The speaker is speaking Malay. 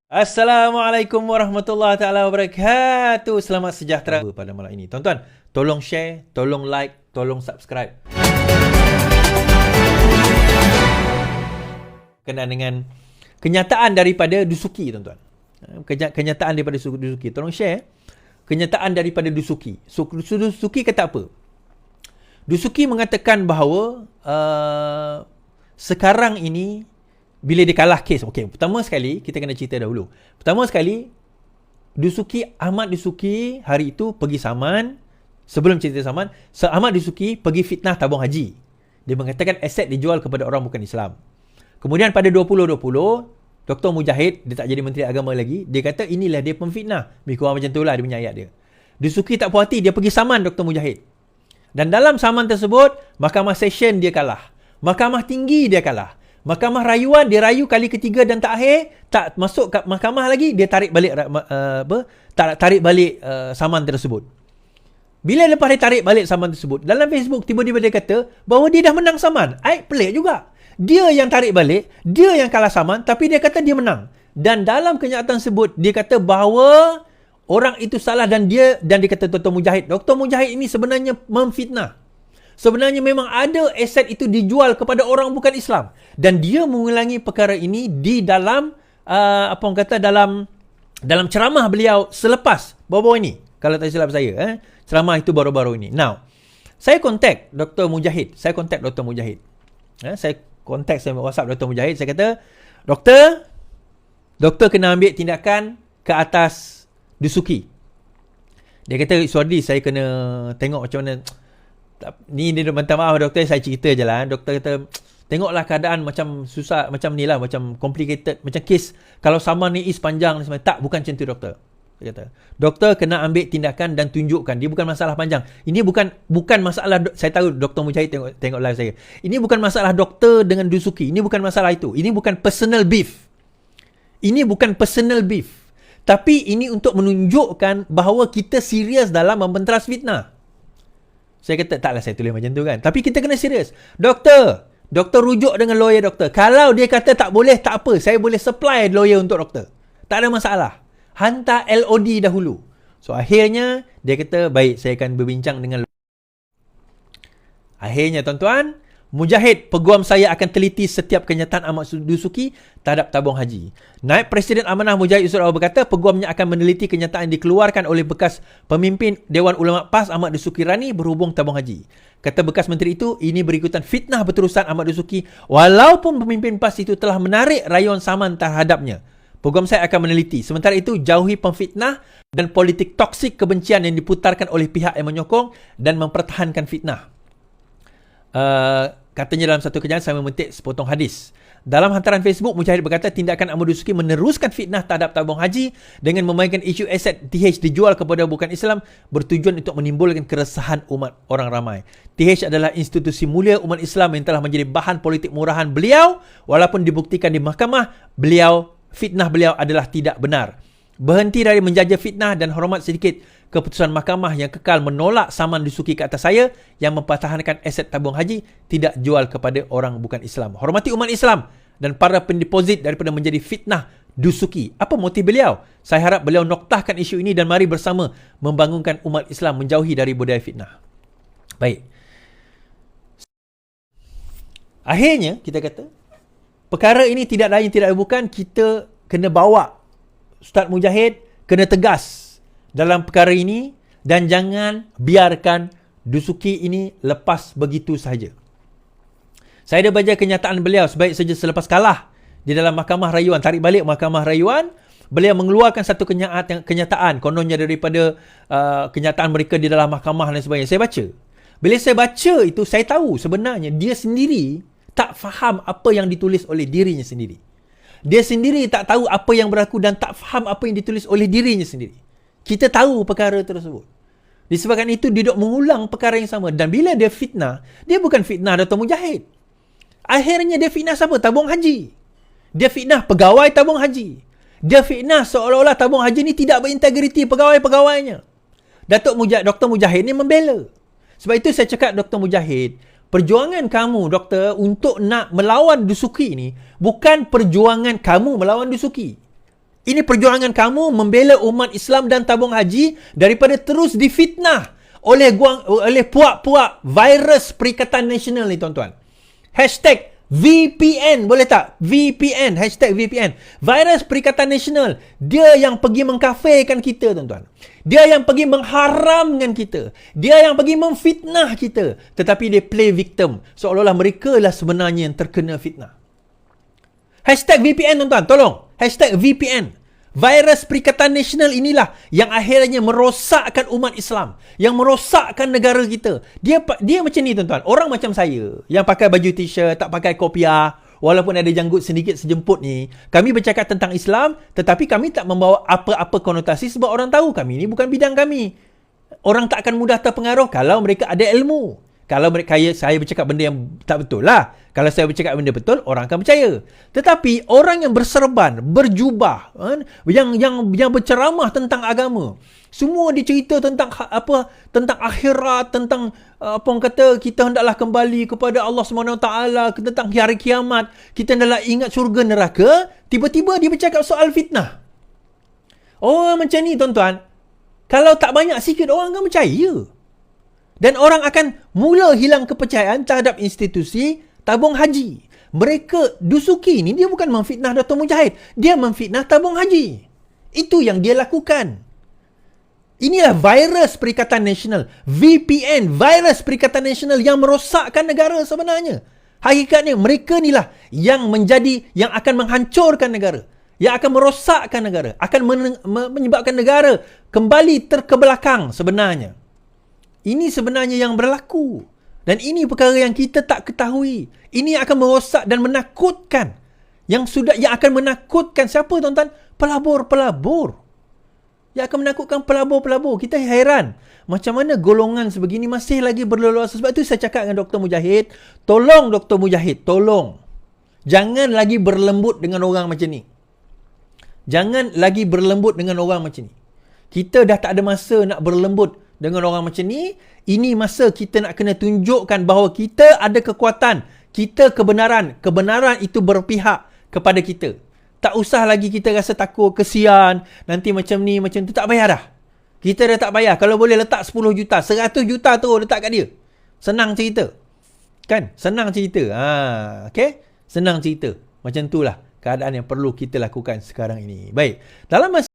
Assalamualaikum warahmatullahi taala wabarakatuh. Selamat sejahtera pada malam ini. Tuan-tuan, tolong share, tolong like, tolong subscribe. Kenaan dengan kenyataan daripada Dusuki, tuan-tuan. Kenyataan daripada Dusuki. Tolong share kenyataan daripada Dusuki. Dusuki kata apa? Dusuki mengatakan bahawa sekarang ini bila dia kalah kes, okey, pertama sekali kita kena cerita dahulu. Pertama sekali, Ahmad Dusuki hari itu pergi saman. Sebelum cerita saman, Ahmad Dusuki pergi fitnah tabung haji. Dia mengatakan aset dijual kepada orang bukan Islam. Kemudian pada 2020, Dr. Mujahid, dia tak jadi Menteri Agama lagi, dia kata inilah dia pemfitnah. Lebih kurang macam itulah dia punya ayat dia. Dusuki tak puas hati, dia pergi saman Dr. Mujahid. Dan dalam saman tersebut, Mahkamah Session dia kalah. Mahkamah Tinggi dia kalah. Mahkamah Rayuan dia rayu kali ketiga dan terakhir, tak masuk ke mahkamah lagi, dia tarik balik saman tersebut. Bila lepas dia tarik balik saman tersebut, dalam Facebook tiba-tiba dia kata bahawa dia dah menang saman. Pelik juga. Dia yang tarik balik, dia yang kalah saman, tapi dia kata dia menang. Dan dalam kenyataan tersebut dia kata bahawa orang itu salah dan dia kata Dr. Mujahid ini sebenarnya memfitnah. Sebenarnya memang ada aset itu dijual kepada orang bukan Islam. Dan dia mengulangi perkara ini di dalam dalam ceramah beliau selepas baru-baru ini. Kalau tak silap saya, ceramah itu baru-baru ini. Now, saya kontak Dr. Mujahid. Saya kontak WhatsApp Dr. Mujahid. Saya kata, Doktor kena ambil tindakan ke atas Dusuki. Dia kata, Suardi, saya kena tengok macam mana. Ni dia minta maaf doktor, saya cerita je lah. Doktor kata tengoklah keadaan macam susah, macam ni lah, macam complicated, macam kes kalau saman ni is panjang. Tak, bukan macam tu doktor. Dia kata doktor kena ambil tindakan dan tunjukkan. Dia bukan masalah panjang. Ini bukan masalah, saya tahu Dr. Mujahid tengok live saya. Ini bukan masalah doktor dengan Dusuki. Ini bukan masalah itu. Ini bukan personal beef. Tapi ini untuk menunjukkan bahawa kita serius dalam membenteras fitnah. Saya kata, taklah saya tulis macam tu kan. Tapi kita kena serius. Doktor rujuk dengan lawyer doktor. Kalau dia kata tak boleh, tak apa. Saya boleh supply lawyer untuk doktor. Tak ada masalah. Hantar LOD dahulu. So, akhirnya, dia kata, baik, saya akan berbincang dengan lawyer. Akhirnya, tuan-tuan, Mujahid, peguam saya akan teliti setiap kenyataan Ahmad Dusuki terhadap tabung haji. Naib Presiden Amanah Mujahid Yusof Awal berkata, peguamnya akan meneliti kenyataan yang dikeluarkan oleh bekas pemimpin Dewan Ulama PAS Ahmad Dusuki Rani berhubung tabung haji. Kata bekas menteri itu, ini berikutan fitnah berterusan Ahmad Dusuki walaupun pemimpin PAS itu telah menarik rayuan saman terhadapnya. Peguam saya akan meneliti. Sementara itu, jauhi pemfitnah dan politik toksik kebencian yang diputarkan oleh pihak yang menyokong dan mempertahankan fitnah. Katanya dalam satu kenyataan saya memetik sepotong hadis. Dalam hantaran Facebook, Mujahid berkata tindakan Ahmad Dusuki meneruskan fitnah terhadap tabung haji dengan memainkan isu aset TH dijual kepada bukan Islam bertujuan untuk menimbulkan keresahan umat orang ramai. TH adalah institusi mulia umat Islam yang telah menjadi bahan politik murahan beliau walaupun dibuktikan di mahkamah fitnah beliau adalah tidak benar. Berhenti dari menjajah fitnah dan hormat sedikit keputusan mahkamah yang kekal menolak saman Dusuki ke atas saya yang mempertahankan aset tabung haji tidak jual kepada orang bukan Islam. Hormati umat Islam dan para pendeposit daripada menjadi fitnah Dusuki. Apa motif beliau? Saya harap beliau noktahkan isu ini dan mari bersama membangunkan umat Islam menjauhi dari budaya fitnah. Baik. Akhirnya kita kata perkara ini tidak lain tidak bukan kita kena bawa Ustaz Mujahid kena tegas dalam perkara ini dan jangan biarkan Dusuki ini lepas begitu sahaja. Saya dah baca kenyataan beliau sebaik saja selepas kalah di dalam Mahkamah Rayuan, tarik balik Mahkamah Rayuan, beliau mengeluarkan satu kenyataan kononnya daripada kenyataan mereka di dalam mahkamah dan sebagainya. Saya baca. Bila saya baca itu, saya tahu sebenarnya dia sendiri tak faham apa yang ditulis oleh dirinya sendiri. Dia sendiri tak tahu apa yang berlaku dan tak faham apa yang ditulis oleh dirinya sendiri. Kita tahu perkara tersebut. Disebabkan itu, dia duduk mengulang perkara yang sama. Dan bila dia fitnah, dia bukan fitnah Dr. Mujahid. Akhirnya dia fitnah siapa? Tabung haji. Dia fitnah pegawai tabung haji. Dia fitnah seolah-olah tabung haji ni tidak berintegriti pegawai-pegawainya. Dr. Mujahid ni membela. Sebab itu saya cakap Dr. Mujahid, perjuangan kamu doktor untuk nak melawan Dusuki ni bukan perjuangan kamu melawan Dusuki. Ini perjuangan kamu membela umat Islam dan tabung haji daripada terus difitnah oleh puak-puak virus Perikatan Nasional ni, tuan-tuan. Hashtag VPN, boleh tak? VPN, hashtag VPN. Virus Perikatan Nasional. Dia yang pergi mengkafirkan kita, tuan-tuan. Dia yang pergi mengharamkan kita. Dia yang pergi memfitnah kita. Tetapi dia play victim. Seolah-olah mereka lah sebenarnya yang terkena fitnah. Hashtag VPN, tuan-tuan. Tolong. Hashtag VPN. Virus Perikatan Nasional inilah yang akhirnya merosakkan umat Islam. Yang merosakkan negara kita. Dia macam ni, tuan-tuan. Orang macam saya yang pakai baju t-shirt, tak pakai kopiah, walaupun ada janggut sedikit sejemput ni. Kami bercakap tentang Islam, tetapi kami tak membawa apa-apa konotasi sebab orang tahu kami ni bukan bidang kami. Orang tak akan mudah terpengaruh kalau mereka ada ilmu. Kalau saya bercakap benda yang tak betul lah. Kalau saya bercakap benda betul, orang akan percaya. Tetapi orang yang berserban, berjubah, yang berceramah tentang agama, semua dia cerita tentang tentang akhirat, tentang apa orang kata kita hendaklah kembali kepada Allah SWT, tentang hari kiamat, kita hendaklah ingat syurga neraka. Tiba-tiba dia bercakap soal fitnah. Oh, macam ni, tuan-tuan. Kalau tak banyak sikit, orang akan percaya. Dan orang akan mula hilang kepercayaan terhadap institusi tabung haji. Mereka Dusuki ni dia bukan memfitnah Dr. Mujahid. Dia memfitnah tabung haji. Itu yang dia lakukan. Inilah virus Perikatan Nasional. VPN, virus Perikatan Nasional yang merosakkan negara sebenarnya. Hakikatnya mereka inilah yang akan menghancurkan negara. Yang akan merosakkan negara. Akan menyebabkan negara kembali terkebelakang sebenarnya. Ini sebenarnya yang berlaku. Dan ini perkara yang kita tak ketahui. Ini akan merosak dan menakutkan. Yang akan menakutkan siapa, tuan-tuan? Pelabur-pelabur. Yang akan menakutkan pelabur-pelabur. Kita heran. Macam mana golongan sebegini masih lagi berleluasa. Sebab itu saya cakap dengan Dr. Mujahid. Tolong Dr. Mujahid, tolong. Jangan lagi berlembut dengan orang macam ni. Jangan lagi berlembut dengan orang macam ni. Kita dah tak ada masa nak berlembut dengan orang macam ni. Ini masa kita nak kena tunjukkan bahawa kita ada kekuatan. Kita kebenaran. Kebenaran itu berpihak kepada kita. Tak usah lagi kita rasa takut, kesian. Nanti macam ni, macam tu. Tak payah dah. Kita dah tak payah. Kalau boleh letak 10 juta, 100 juta tu letak kat dia. Senang cerita. Kan? Senang cerita. Okay? Senang cerita. Macam itulah keadaan yang perlu kita lakukan sekarang ini. Baik. Dalam masa